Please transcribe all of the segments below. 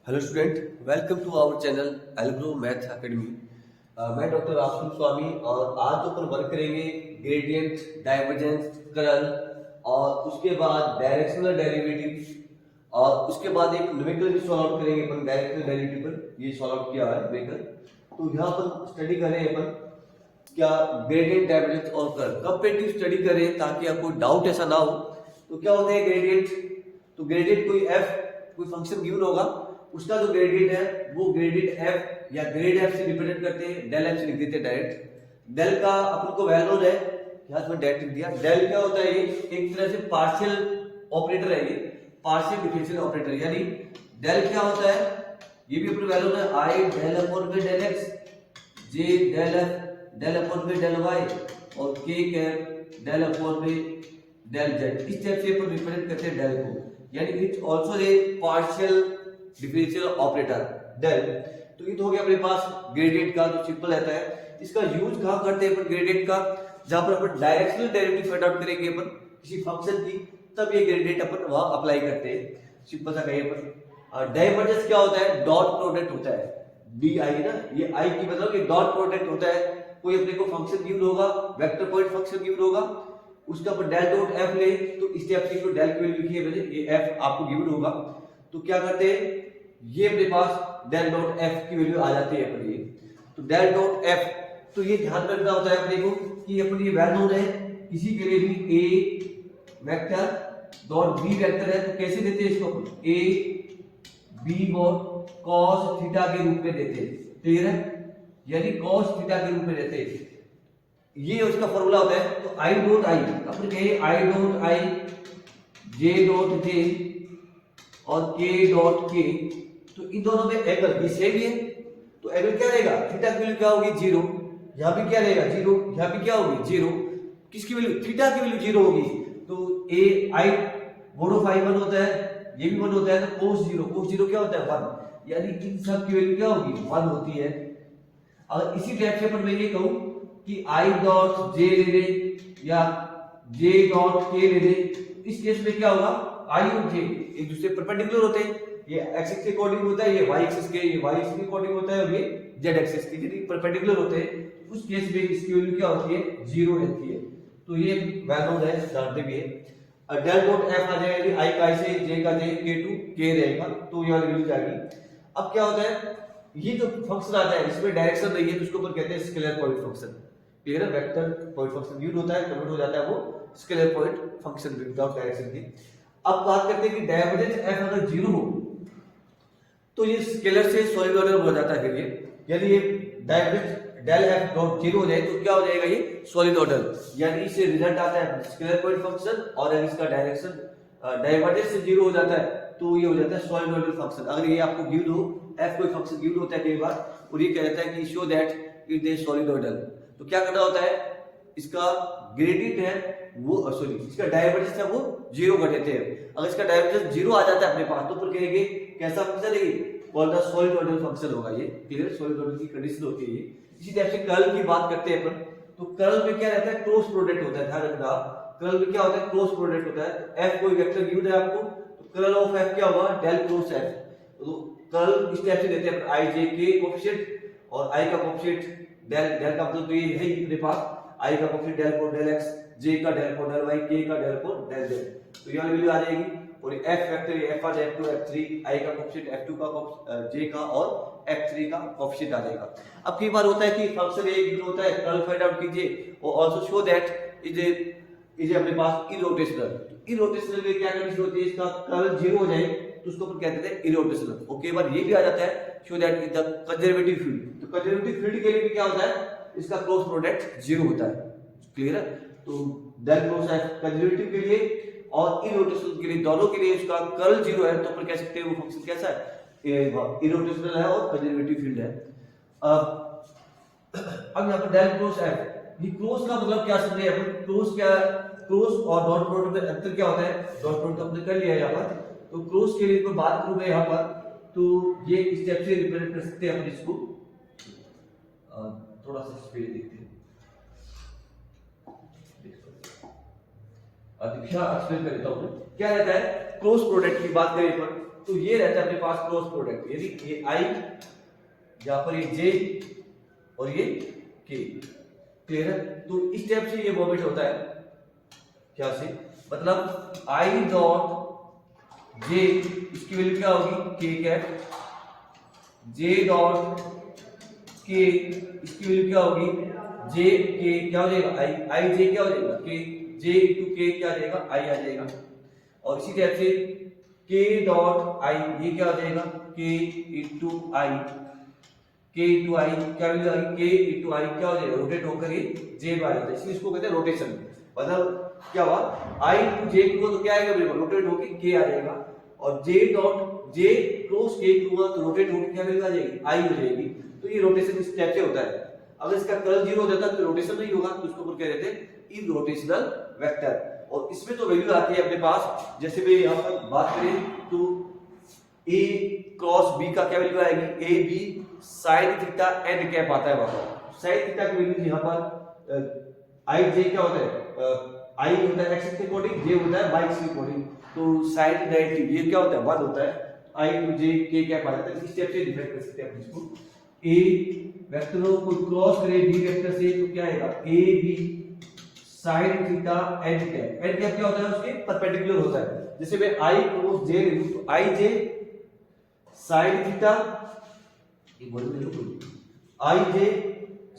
Hello student, welcome to our channel Algro math academy. मैं doctor Rahul Swami और आज तो अपन वर्क करेंगे ग्रेडियंट, डाइवर्जेंस, कर्ल और उसके बाद डायरेक्शनल डेरिवेटिव और उसके बाद एक न्यूमेरिकल भी सॉल्व आउट करेंगे अपन डायरेक्शनल डेरिवेटिव पर। ये सॉल्व आउट किया है न्यूमेरिकल। तो यहाँ पर स्टडी करें अपन क्या ग्रेडियंट, डाइवर्जेंस और कर्ल कंपैरेटिव स्टडी करें ताकि आपको डाउट ऐसा ना हो। तो क्या होता है ग्रेडियंट? तो ग्रेडियंट कोई एफ कोई फंक्शन गिवन होगा, उसका जो ग्रेडियंट है वो ग्रेडियंट एफ या ग्रेड एफ से रिप्रेजेंट करते हैं, डेल एफ से लिख देते हैं डायरेक्ट। डेल का अपन को वैल्यू है, यहाँ पे डायरेक्ट लिख दिया। डेल क्या होता है? ये एक तरह से पार्शियल ऑपरेटर है, ये पार्शियल डिफरेंशियल ऑपरेटर। यानी डेल क्या होता है? ये भी अपन वैल्यू है I del upon B del X, J del F del upon B del Y और K cap del upon B del Z. इस टाइप से अपन रिप्रेजेंट करते हैं डेल को। यानी it's also a partial differential operator del. तो ये तो हो गया अपने पास ग्रेडियंट का, जो सिंपल रहता है। इसका यूज कहां करते हैं अपन ग्रेडियंट का? जहां पर अपन डायरेक्शनल डेरिवेटिव फाइंड आउट करेंगे अपन किसी फंक्शन की, तब ये ग्रेडियंट अपन वहां अप्लाई करते हैं। सिंपल सा कहिए अपन। डाइवर्जेंस क्या होता है? डॉट प्रोडक्ट होता है, डी आई ना, ये आई की मतलब ये डॉट प्रोडक्ट होता है। कोई अपने को फंक्शन गिवन होगा, वेक्टर पॉइंट फंक्शन गिवन होगा, उसका अपन डेल डॉट एफ ले, तो इस टाइप से डेल की वैल्यू लिखी है मैंने, ये एफ आपको गिवन होगा। तो क्या करते हैं, ये अपने पास डेल डॉट एफ की वैल्यू आ जाती है अपनी। तो डेल डॉट एफ, तो ये ध्यान रखना होता है अपने को कि अपन ये वैल्यू है किसी के लिए भी A vector dot B vector है, तो कैसे देते हैं इसको? A B dot cos theta के रूप में देते हैं। क्लियर है? यानी कॉस थीटा के रूप में देते हैं, ये उसका फॉर्मूला होता है। तो आई डॉट आई, अपन कहे I dot I, J dot J और के डॉट के, तो इन दोनों में एंगल भी सेम ही है। तो एंगल क्या रहेगा? थीटा की वैल्यू क्या होगी? 0। यहां भी क्या रहेगा? 0। यहां भी क्या होगी? 0। किसकी वैल्यू? थीटा की वैल्यू 0 होगी। तो ए आई बोर्ड ऑफ आई 1 होता है, ये भी 1 होता है। तो cos 0 क्या होता है? 1। यानी इन सब की वैल्यू क्या होगी? 1 होती है। अगर इसी टाइप से अपन मैं ये कहूं कि आई डॉट जे ले ले या जे डॉट के ले ले, इस केस में क्या होगा? आई और जे एक दूसरे परपेंडिकुलर होते हैं। ये एक्स एक्सिस के अकॉर्डिंग होता है, ये वाई एक्सिस के, ये वाई एक्सिस के अकॉर्डिंग होता है और ये जेड एक्सिस के, यदि परपेंडिकुलर होते हैं उस केस में इसकी वैल्यू क्या होती है? 0 रहती है। तो ये वैल्यू है, जानते भी है। डेल डॉट एफ आ जाएगा, आई का से, जे का जे, के टू के रहेगा, तो ये वाली वैल्यू जाएगी। अब क्या होता है, ये जो फंक्शन आता है इसमें डायरेक्शन नहीं है, तो उसको अपन कहते हैं स्केलर पॉइंट फंक्शन। क्लियर है? वेक्टर पॉइंट फंक्शन यूज होता है, कन्वर्ट हो जाता है वो scalar point function without direction की। अब बात करते हैं कि डाइवर्जेंस एफ अगर 0 हो तो ये स्केलर से सॉलिडॉइडल हो जाता है। फिर ये यदि ये डाइवर्जेंस डेल एफ डॉट 0 हो जाए तो क्या हो जाएगा? ये सॉलिडॉइडल। यानी इससे रिजल्ट आता है स्केलर पॉइंट फंक्शन, और अगर इसका डायरेक्शन डाइवर्जेंस से 0 हो जाता है तो ये हो जाता है सॉलिडॉइडल फंक्शन। अगर ये आपको गिवन हो, एफ कोई फंक्शन गिवन होता है कई बार, और ये कहता है कि शो दैट इट इज सॉलिडॉइडल, तो क्या करना होता है? इसका ग्रेडियंट है वो, सॉरी, इसका डाइवर्जेंस है वो 0 कर देते हैं। अगर इसका डाइवर्जेंस 0 आ जाता है अपने पास, तो फिर कहेंगे कैसा फंक्शन है? कॉल्ड द सॉलिडॉइडल फंक्शन होगा ये। क्लियर? सॉलिडॉइडल की कंडीशन होती है ये। इसी टाइप से कर्ल की बात करते हैं अपन, तो कर्ल में क्या रहता है? क्रॉस प्रोडक्ट होता है। ध्यान रखना, कर्ल में क्या होता है? क्रॉस प्रोडक्ट होता है। एफ कोई वेक्टर गिवन है आपको, तो कर्ल ऑफ एफ क्या होगा? Del cross F. तो कर्ल इस टाइप से देते हैं, आई जे के कोएफिशिएंट और आई का कोएफिशिएंट डेल, डेल का मतलब तो ये है अपने पास, आई का coefficient del upon del X, J का डेल अपॉन डेल वाई, के का डेल अपॉन डेल जेड। तो ये वाली वैल्यू आ जाएगी। और एफ वेक्टर ये एफ आ जाए f2 f3, आई का कोएफिशिएंट f2 का, जे का और f3 का कोएफिशिएंट आ जाएगा। अब कई बार होता है कि फंक्शन एक गिवन होता है, कर्ल फाइंड आउट कीजिए और आल्सो शो दैट इज अपने पास इरोटेशनल। इरोटेशनल में क्या कंडीशन होती है? इसका कर्ल 0 हो जाए तो उसको अपन कहते हैं इरोटेशनल। और कई बार ये भी आ जाता है show that is the conservative field. तो कंजर्वेटिव फील्ड के लिए भी क्या होता है? इसका क्रॉस प्रोडक्ट 0 होता है। क्लियर है? तो डेल क्रॉस एफ कंजर्वेटिव के लिए और इरोटेशनल के लिए, दोनों के लिए इसका कर्ल 0 है, तो अपन कह सकते हैं वो फंक्शन कैसा है? इरोटेशनल है और कंजर्वेटिव फील्ड है। अब यहाँ पर डेल क्रॉस एफ, ये क्रॉस का मतलब क्या समझे अपन? क्रॉस क्या? क्रॉस और डॉट प्रोडक्ट में अंतर क्या होता है? डॉट प्रोडक्ट हमने कर लिया है यहाँ पर। तो क्रॉस के लिए कोई बात करूं मैं यहाँ पर, तो ये इस टाइप से रिप्रेजेंट कर सकते हैं अपन इसको। थोड़ा सा स्पीड देखते हैं, एक्सप्लेन कर देता हूं। क्या रहता है? क्रॉस प्रोडक्ट की बात करें पर, तो ये रहता है अपने पास क्रॉस प्रोडक्ट, यदि ये आई, यहाँ पर ये जे और ये के, क्लियर है। तो इस टाइप से ये मोमेंट होता है, क्या से, मतलब आई डॉट जे, इसकी वैल्यू क्या होगी के कैप, जे डॉट के, इसकी वैल्यू क्या होगी जे के, क्या हो जाएगा आई, आई जे क्या हो जाएगा के, जे इंटू के क्या आ जाएगा आई आ जाएगा। और इसी टाइप से के डॉट आई, ये क्या हो जाएगा के इंटू आई, के इंटू आई क्या वैल्यू आएगी के इंटू आई, क्या हो जाएगा रोटेट होकर ये जे में आ जाता है, इसलिए इसको कहते हैं रोटेशन। मतलब क्या हुआ आई इंटू जे को तो क्या आएगा बिल्कुल रोटेट होकर के आ जाएगा, और जे डॉट जे क्रॉस के हुआ तो रोटेट होकर क्या वैल्यू आ जाएगी आई हो जाएगी। तो ये रोटेशन इस टाइप से होता है। अगर इसका कर्ल 0 हो जाता तो रोटेशन नहीं होगा, तो इसको क्या कहते हैं इररोटेशनल वेक्टर। और इसमें तो वैल्यू आती है अपने पास, जैसे भी यहाँ पर बात करें तो ए क्रॉस बी का क्या वैल्यू आएगी A B sine theta N cap आता है वहां पर। साइन थीटा की वैल्यू यहाँ पर आई जे क्या होता है आई होता है एक्स के अकॉर्डिंग, जे होता है वाई के अकॉर्डिंग, तो साइन 90 ये क्या होता है 1 होता है, आई इंटू जे के कैप आ जाता है। इस स्टेप से डिफाइन कर सकते हैं हम इसको। ए वेक्टरों को क्रॉस करे बी वेक्टर से तो क्या आएगा A B sine theta N cap, N cap क्या होता है उसके परपेंडिकुलर होता है। जैसे मैं आई क्रॉस जे ले लूं तो आई जे साइन थीटा, ये बोल दे लो आई जे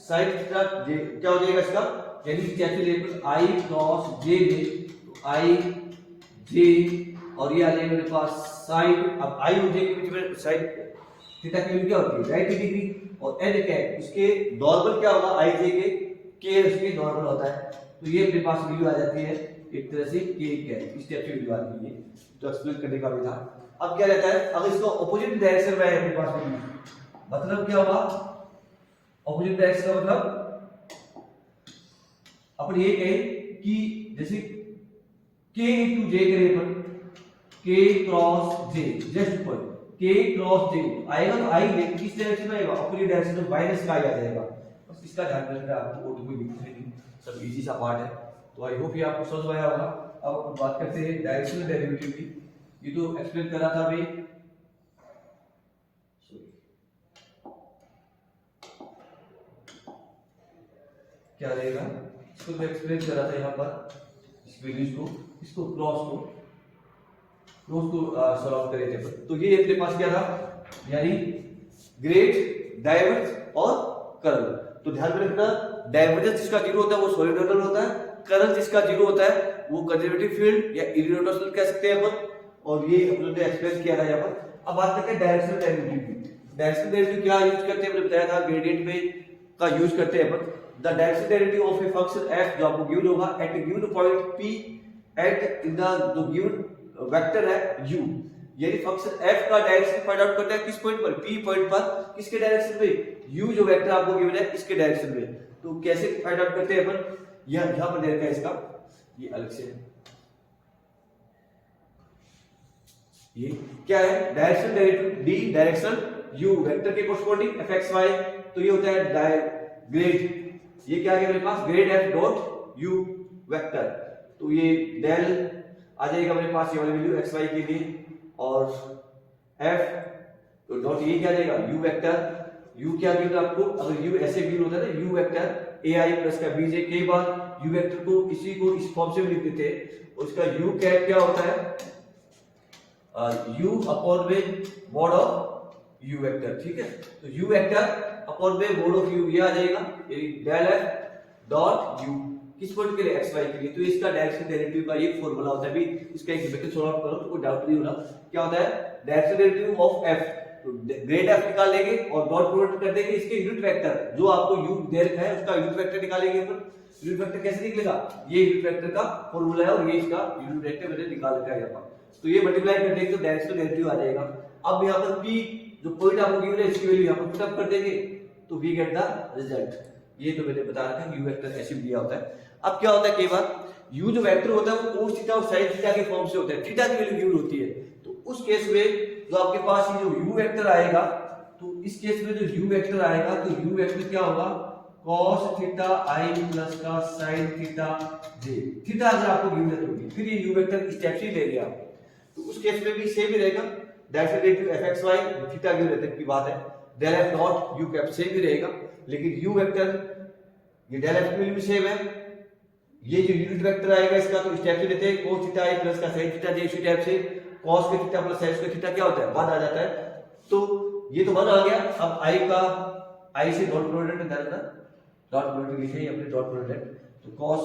साइन थीटा जे क्या हो जाएगा इसका, यानी कैसे लेबल आई क्रॉस जे में तो आई जे और ये आ जाएगा मेरे पास साइन, अब आई और जे के बीच में साइन थीटा की वैल्यू क्या होती है 90 डिग्री, और एन कैप उसके नॉर्मल क्या होगा आई जे के उसके नॉर्मल होता है, तो ये अपने पास वैल्यू आ जाती है एक तरह से के कैप, इस टाइप से वैल्यू आती है जो एक्सप्लेन करने का भी था। अब क्या रहता है अगर इसको ऑपोजिट डायरेक्शन में है अपने पास वैल्यू, मतलब क्या होगा ऑपोजिट डायरेक्शन का मतलब अपन ये कहें कि जैसे k इंटू जे करें अपन k क्रॉस जे, जस्ट पर k क्रॉस जे आएगा तो आई ले किस डायरेक्शन में आएगा ऑपोजिट डायरेक्शन में माइनस का आ जाएगा। बस इसका ध्यान रखना है आपको, और कोई दिक्कत नहीं, सब इजी सा पार्ट है। तो आई होप ये आपको समझ आया होगा। अब अपन बात करते हैं डायरेक्शनल डेरिवेटिव की, ये तो एक्सप्लेन करा था अभी, क्या रहेगा इसको तो एक्सप्लेन करा था यहाँ पर, इस वैल्यूज को इसको क्रॉस को सॉल्व करे थे। तो ये अपने पास क्या था यानी ग्रेड डाइवर्ज और कर्ल। तो ध्यान में रखना डाइवर्जेंस जिसका 0 होता है वो सोलिनोइडल होता है, कर्ल जिसका 0 होता है वो कंजर्वेटिव फील्ड या इररोटेशनल कह सकते हैं अपन, और ये अपन ने एक्सप्लेन किया था यहाँ पर। अब बात करते हैं डायरेक्शनल डेरिवेटिव की। डायरेक्शनल डेरिवेटिव क्या यूज करते हैं, मैंने बताया था ग्रेडियंट में का यूज करते हैं अपन। The directional derivative of a function f जो आपको गिवन होगा at a given point p at in the जो गिवन वेक्टर है u, यानी फंक्शन f का डायरेक्शन फाइंड आउट करना है किस पॉइंट पर p पॉइंट पर, किसके डायरेक्शन में u जो वेक्टर आपको गिवन है इसके डायरेक्शन में। तो कैसे फाइंड आउट करते हैं अपन, यहां पर दे रखा है इसका, ये अलग से ये क्या है direction derivative d direction u vector के कोरस्पोंडिंग fxy, तो ये होता है ग्रेड, ये क्या आ गया मेरे पास grad f dot u vector, तो ये डेल आ जाएगा मेरे पास ये वाली वैल्यू xy के लिए, और f तो डॉट ये क्या आ जाएगा u वेक्टर, u क्या गिवन आपको, अगर u ऐसे गिवन होता है ना u वेक्टर ai प्लस का bj, कई बार u वेक्टर को इसी को इस फॉर्म से लिख देते हैं, उसका u कैप क्या होता है u अपॉन में मॉड ऑफ u वेक्टर, ठीक है। तो u वेक्टर अपॉन में मॉड ऑफ u ये आ जाएगा डेल f डॉट u किस पॉइंट के लिए xy के लिए, तो इसका डायरेक्शन डेरिवेटिव का ये फार्मूला होता है। अभी इसका एक डिफरेंशियल सॉल्व करो तो कोई डाउट नहीं होना, क्या होता है डायरेक्शन डेरिवेटिव ऑफ f, तो ग्रेड f निकाल लेंगे और डॉट प्रोडक्ट कर देंगे इसके यूनिट वेक्टर जो आपको u दे रखा है उसका यूनिट वेक्टर निकालेंगे अपन। यूनिट वेक्टर कैसे निकलेगा, ये यूनिट वेक्टर का फार्मूला है और ये इसका यूनिट वेक्टर मैंने निकाल रखा है यहाँ पर, तो ये मल्टीप्लाई कर देंगे तो डायरेक्शन डेरिवेटिव आ जाएगा। अब यहाँ पर p जो पॉइंट आपको गिवन है इसकी वैल्यू यहाँ पर पुट अप कर देंगे तो वी गेट द रिजल्ट। ये तो मैंने बता रखा है u वेक्टर ऐसे दिया होता है। अब क्या होता है कई बार u जो वेक्टर होता है वो cos थीटा और sin थीटा के फॉर्म से होता है, थीटा की वैल्यू गिवन होती है, तो उस केस में जो आपके पास ये जो u वेक्टर आएगा, तो इस केस में जो u वेक्टर आएगा तो u वेक्टर क्या होगा cos थीटा i प्लस का sin थीटा j, थीटा अगर आपको गिवन है तो फिर ये u वेक्टर इस टाइप से ले लिया, तो उस केस में भी सेम ही रहेगा that's relative fxy theta given रहता है की बात है, del f dot u cap same ही रहेगा, लेकिन u वेक्टर ये del f की वैल्यू भी सेम है, ये जो यूनिट वेक्टर आएगा इसका तो स्टेप से लेते हैं cos थीटा i प्लस का sin थीटा j, इसी टाइप से cos के थीटा प्लस sin के थीटा क्या होता है 1 आ जाता है, तो ये तो 1 आ गया। अब i का i से डॉट प्रोडक्ट निकालना, डॉट प्रोडक्ट लिखे अपने डॉट प्रोडक्ट, तो cos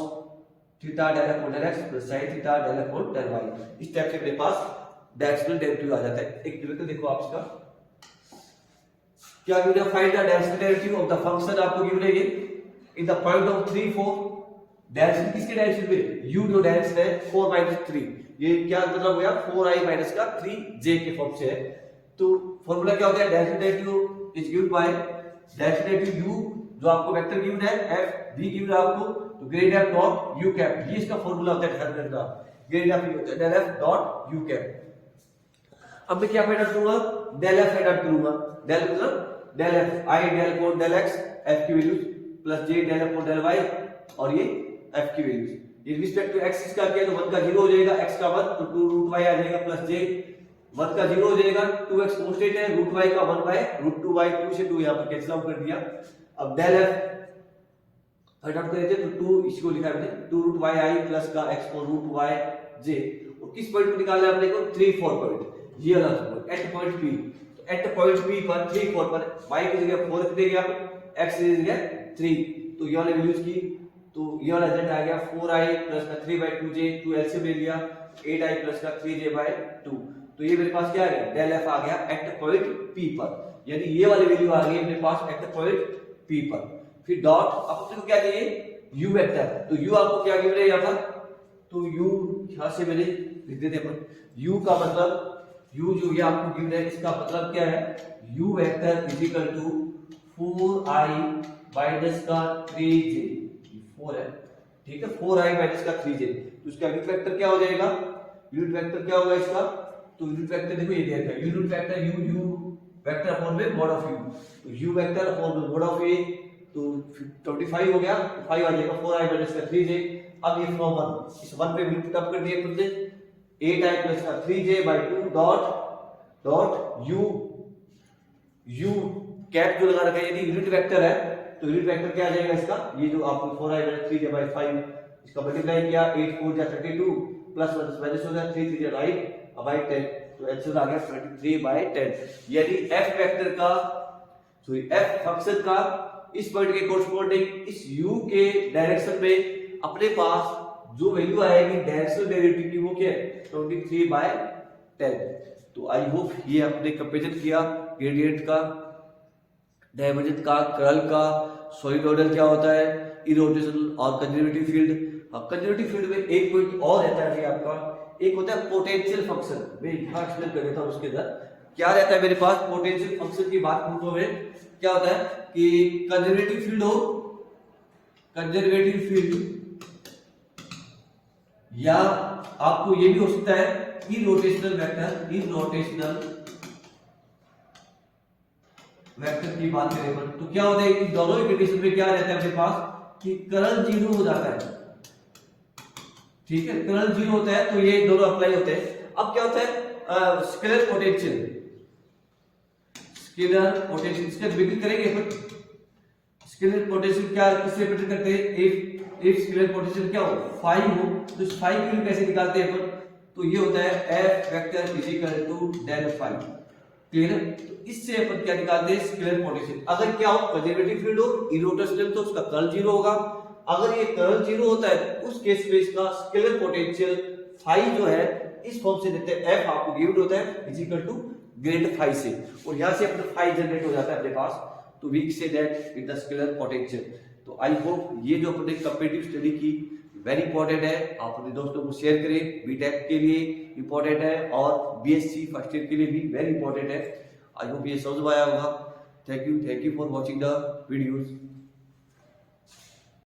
theta del f del x plus sin theta del f del y, इस टाइप से मेरे पास डायरेक्शनल डेरिवेटिव आ जाता है। एक डेरिवेटिव देखो आप इसका क्या गिवन है, find the directional derivative of the function, आपको गिवन है ये in the point of 3 4, direction किसके डायरेक्शन में, u जो डायरेक्शन है 4 - 3, ये क्या मतलब हो गया 4i माइनस का 3j के फॉर्म से है, तो फार्मूला क्या होता है, direction derivative is given by direction derivative u जो आपको वेक्टर गिवन है f v गिवन है आपको, तो grade f dot u cap, ये इसका फार्मूला होता है ध्यान रखना, ग्रेड f होता है del f dot u cap. अब मैं क्या फाइंड आउट करूंगा, del f फाइंड आउट करूंगा, del मतलब del f i del code del x f की value plus j del f code del y और ये f की वैल्यू, ये रिस्पेक्ट टू x इसका किया तो 1 का 0 हो जाएगा, x का 1 तो 2 रूट y आ जाएगा प्लस j 1 का 0 हो जाएगा, 2x कांस्टेंट है, रूट y का 1 बाय रूट 2y, 2 से 2 यहां पर कैंसिल आउट कर दिया। अब del f फाइंड आउट करेंगे तो 2 इसको लिखा है मैंने 2 रूट y i प्लस का x को रूट y j, और किस पॉइंट पे निकालना है अपने को 3 4 पॉइंट, ये वाला पॉइंट एट पॉइंट p, तो एट पॉइंट p पर 3 4 पर y की जगह 4 रख देंगे आप, x की जगह 3, तो ये वाले वैल्यूज की, तो ये वाला रिजल्ट आ गया 4i प्लस का 3/2j, 2 एलसीएम ले लिया 8i प्लस का 3j/2, तो ये मेरे पास क्या आ गया del f आ गया एट पॉइंट p पर, यानी ये वाली वैल्यू आ गई मेरे पास एट पॉइंट p पर। फिर डॉट, अब अपने को क्या चाहिए u वेक्टर, तो u आपको क्या गिवन है यहां पर, तो u यहां से मैंने लिख देते हैं u का मतलब u जो ये आपको गिवन है इसका मतलब क्या है, u vector is equal to 4i minus का 3j, 4 है ठीक है, 4i माइनस का 3j, तो इसका यूनिट वेक्टर क्या हो जाएगा, यूनिट वेक्टर क्या होगा इसका, तो यूनिट वेक्टर देखो ये दिया गया unit vector u vector upon में मॉड ऑफ u, तो u वेक्टर अपॉन में मॉड ऑफ a, तो 25 हो गया, 5 आ जाएगा 4i माइनस का 3j। अब ये फ्रॉम 1 इस 1 पे वैल्यू पुट अप कर दिए तुमने 8i प्लस का 3j/2 डॉट u कैप जो लगा रखा है, यदि यूनिट वेक्टर है तो यूनिट वेक्टर क्या आ जाएगा इसका, ये जो आपको 4i माइनस 3j/5 इसका मल्टीप्लाई किया 8 4 जा 32 प्लस माइनस हो गया 3 3 जा 9/10, तो आंसर आ गया 23/10, यानी f वेक्टर का सॉरी f फंक्शन का इस पॉइंट के कोरस्पोंडिंग इस u के डायरेक्शन में अपने पास जो वैल्यू आएगी डायरेक्शनल डेरिवेटिव की वो क्या है 23/10। तो आई होप ये आपने कंपैरिजन किया ग्रेडियंट का, डाइवर्जेंट का, कर्ल का, सोलिनॉइडल क्या होता है, इरोटेशनल और कंजर्वेटिव फील्ड। कंजर्वेटिव फील्ड में एक पॉइंट और रहता है आपका, एक होता है पोटेंशियल फंक्शन, मैं यहां एक्सप्लेन कर देता हूं। उसके अंदर क्या रहता है मेरे पास, पोटेंशियल फंक्शन की बात करूं तो में क्या होता है कि कंजर्वेटिव फील्ड हो, कंजर्वेटिव फील्ड या आपको ये भी हो सकता है इरोटेशनल वेक्टर, इरोटेशनल वेक्टर की बात करें पर तो क्या होता है कि दोनों ही कंडीशन में क्या रहता है अपने पास कि कर्ल 0 हो जाता है, ठीक है, कर्ल 0 होता है तो ये दोनों अप्लाई होते हैं। अब क्या होता है स्केलर पोटेंशियल, स्केलर पोटेंशियल इसका रिपीट करेंगे पर स्केलर पोटेंशियल क्या किससे रिपीट करते हैं, इफ स्केलर पोटेंशियल क्या हो 5 हो तो इस 5 की वैल्यू कैसे निकालते हैं अपन, तो ये होता है f vector is equal to del 5, clear है। तो इससे अपन क्या निकालते हैं स्केलर पोटेंशियल, अगर क्या हो कंजर्वेटिव फील्ड हो इरोटेशनल तो उसका कर्ल 0 होगा, अगर ये कर्ल 0 होता है तो उस केस में इसका स्केलर पोटेंशियल फाई जो है इस फॉर्म से देते हैं, f आपको गिवन होता है is equal to grad phi से, और यहां से अपना फाई जनरेट हो जाता है अपने पास, तो we say that is the scalar potential. तो आई होप ये जो अपने कंपैरेटिव स्टडी की वेरी इंपॉर्टेंट है, आप अपने दोस्तों को शेयर करें, बीटेक के लिए इंपॉर्टेंट है और बीएससी फर्स्ट ईयर के लिए भी वेरी इंपॉर्टेंट है। आई होप ये समझ में आया होगा। Thank you for watching the videos.